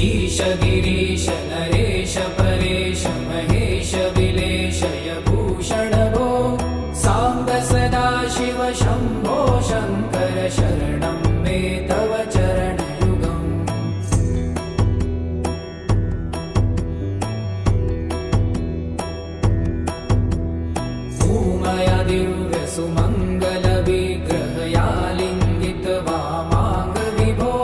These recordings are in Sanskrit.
ईश गिरीश नरेश परेश महेश विलेशय भूषण भो साम्ब सदा शिव शम्भो शङ्कर शरणं मे तव चरणयुगम्। भूमया दिव्य सुमङ्गल विग्रहया लिङ्गित वामाङ्ग विभो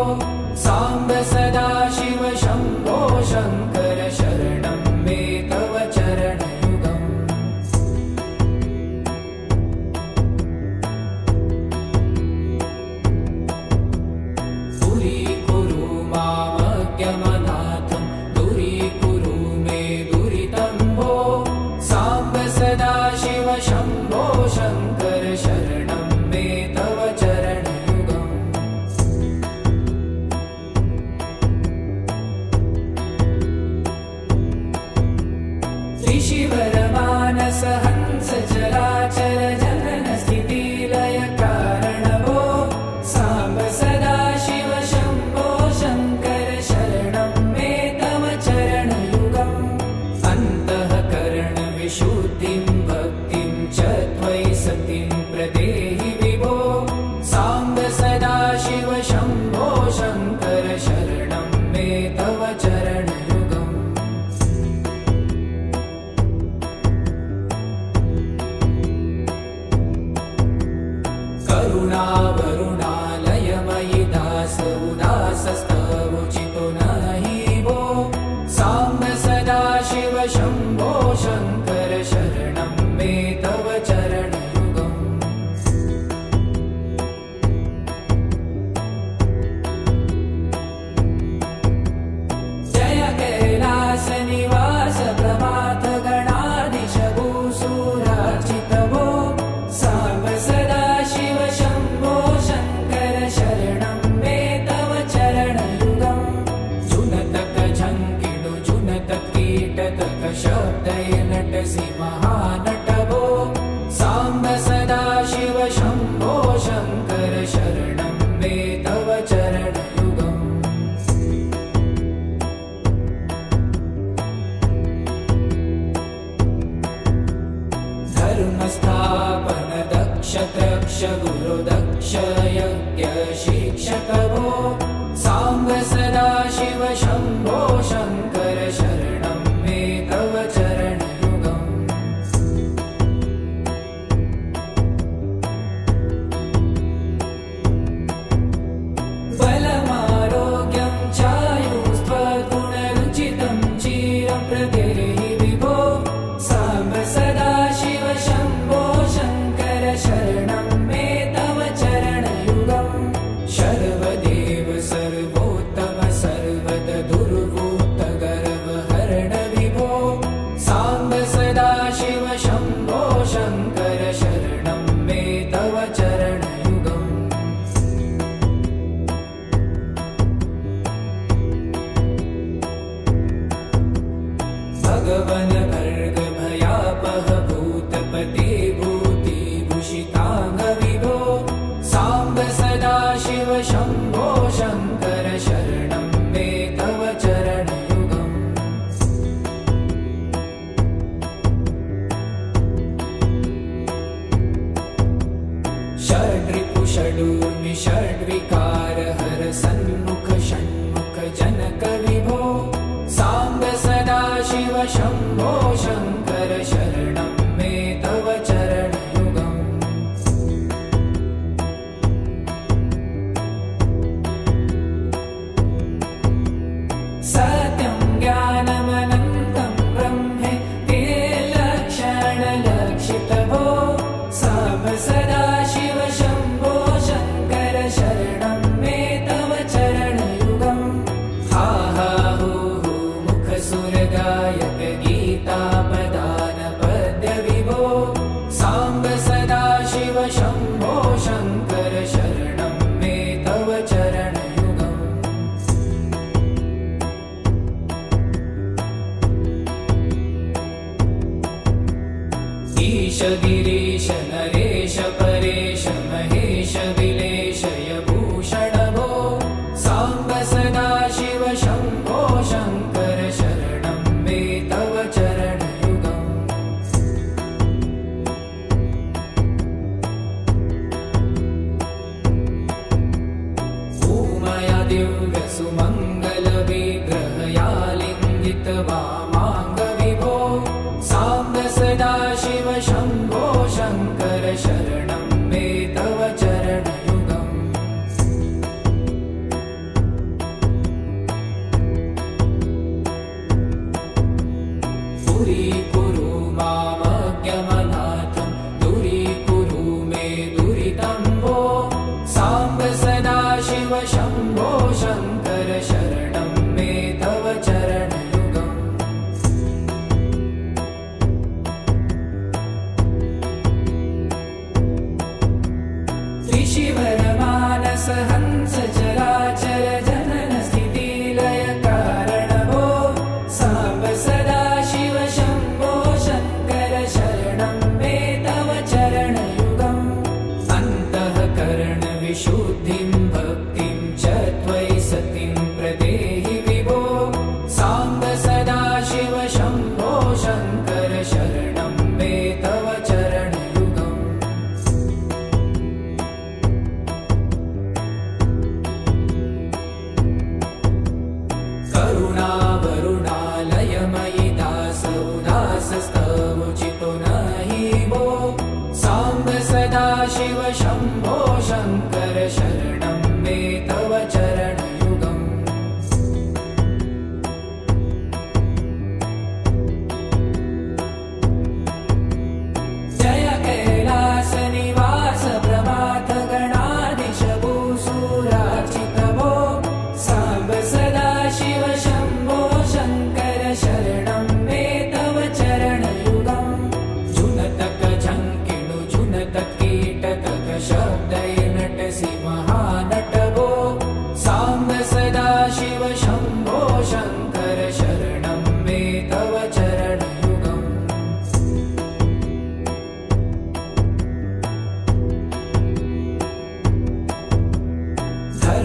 साम्ब सदा शिव शम्भो शङ्कर शरणं मे तव चरणयुगम्। दूरीकुरु मामज्ञमनाथं दूरीकुरु मे दुरितं भो साम्ब सदा शिव शम्भो शङ्कर शरणं मे तव चरणयुगम्। ऋषिवरमानस हंस चराचर जनन स्थिति लय कारण भो साम्ब सदा शिव शम्भो शङ्कर शरणं मे तव चरणयुगम्। अन्तःकरण विशुद्धिं भक्तिं च त्वयि सतिं प्रदेहि विभो साम्ब सदा शिव शम्भो शङ्कर शरणं मे तव चरणयुगम्। करुणावरुणालयमयि दास उदासस्तवोचितो नहि भो साम्ब सदा शिव शम्भो शङ्कर शरणं मे तव चरणयुगम्। जय कैलास निवास प्रभात गणाधीश भूसुरार्चित भो साम्ब सदा शिव शम्भो शङ्कर शरणं मे तव चरणयुगम्। जुनतक झङ्किडु जुनतक कीटतक शब्दय नटसि महानट भो साम्ब सदा शिव शम्भो शङ्कर शरणं मे तव चरणयुगम्। धर्मस्थापन दक्ष त्रक्ष गुरु दक्ष यज्ञ शिक्षक भो साम्ब सदा शिव शम्भो शङ्कर शरणं मे तव चरणयुगम्। बलमारोग्यं चायुस्त्वगुणरुचितं चिरं प्रदेहि विभो साम्ब सदा शिव शम्भो शङ्कर शरणं मे तव चरणयुगम्। शर्वदेव सर्वोत्तम सर्वद दुर्वूत गर्वहरण विभो साम्ब सदा शिव शम्भो शङ्कर शरणं मे तव चरणयुगम्। भगवन भर्ग भयापह भूतपते भूतिभूषिताङ्ग विभो साम्ब सदा शिव शम्भो शङ्कर शरणं मे तव चरणयुगम्। षड्रिपु षडूर्मि षड्विकार हर सन्मुख षण्मुख जनक विभो साम्ब सदा शिव शम्भो शङ्कर शरणं मे तव चरणयुगम्। सत्यं ज्ञानमनन्तं ब्रह्मे ते लक्षणलक्षित भो साम्ब सदा शिव शम्भो शङ्कर शरणं मे तव चरणयुगम्। हा हा हू हू मुख सुरगायक गीतापदान पद्य विभो साम्ब सदा शिव शम्भो शङ्कर शरणं मे तव चरणयुगम्। ईश गिरीश नरेश परेश महेश विलेशय भूषण भो साम्ब सदा शिव शम्भो वामाङ्ग विभो साम्ब सदाशिव शम्भो शङ्कर शरणं मे तव चरणयुगम् दूरीकुरु मामज्ञमनाथं दूरीकुरु मे दुरितं भो साम्ब सदाशिव शम्भो शङ्कर शरणं मे तव चरणयुगम् त्रिशिवरमानस हंस चराचर जनन स्थितिलय कारण भो साम्ब सदाशिव शम्भो शङ्कर शरणं मे तव चरणयुगम् अन्तःकरण विशुद्धिं भक्तिं च त्वयि सतिं प्रदेहि विभो साम्ब सदाशिव शम्भो शङ्कर शरणं मे तव चरणयुगम् करुणावरुणालयमयि दासौदासस्तवोचितो नहि भो साम्ब सदाशिव शम्भो शङ्कर शरणं मे तव चरणयुगम् जय कैलासनिवास प्रमाथ गणाधीश भूसुरार्चित भो साम्ब सदाशिव शम्भो शङ्कर शरणं मे तव चरणयुगम् जुनतक झङ्किणु जुनतक कीटतक शब्दैर्नटसि महानट भो साम्ब सदाशिव शम्भो शङ्कर शरणं मे तव चरणयुगम्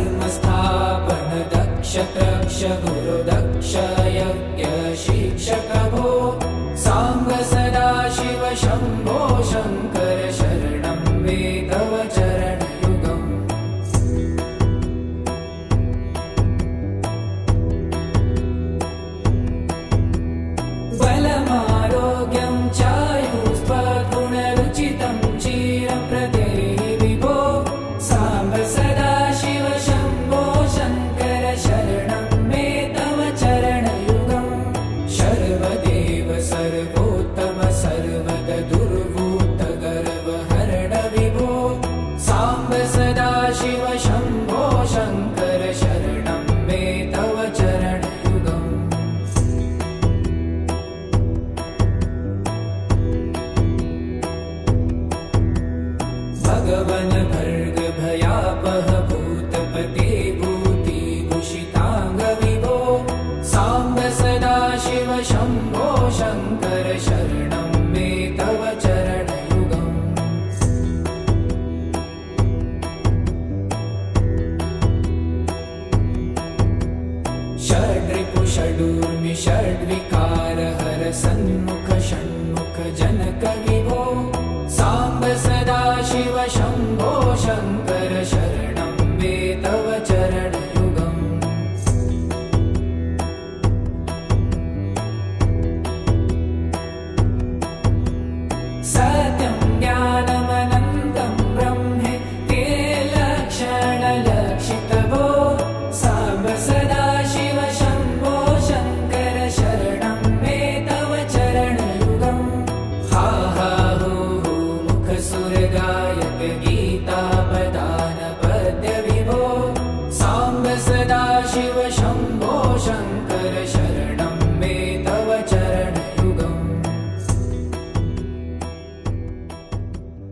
धर्मस्थापन दक्ष त्रक्ष गुरुदक्ष यज्ञ शिक्षक भो साम्ब सदाशिव शम्भो शङ्कर शरणं मे तव चरणयुगम् बलमारोग्यं चायुस्त्वगुणरुचितं चिरं प्रदेहि विभो साम्ब सदाशिव शम्भो शङ्कर शरणं मे तव चरणयुगम् सर्वदेव सर्वोत्तम सर्वद दुर्भूत गर्वहरण विभो साम्ब सदाशिव शम्भो शङ्कर शरणं मे तव चरणयुगम् भगवन् भर्ग भयापह भूतपते भूतिभूषिताङ्ग विभो साम्ब सदाशिव शम्भो शङ्कर शरणं मे तव चरणयुगम् षड्रिपु षडूर्मि षड्विकार हर सन्मुख षण्मुख जनक विभो साम्ब सदाशिव शम्भो शङ्कर शरणं मे तव चरणयुगम् सत्यं ज्ञानमनन्तं ब्रह्मे ते लक्षणलक्षित भो साम्ब सदाशिव शम्भो शङ्कर शरणं मे तव चरणयुगम् हा हा हू हू मुखसुरगायक गीतापदान पद्य विभो साम्ब सदाशिव शम्भो शङ्कर शरणं मे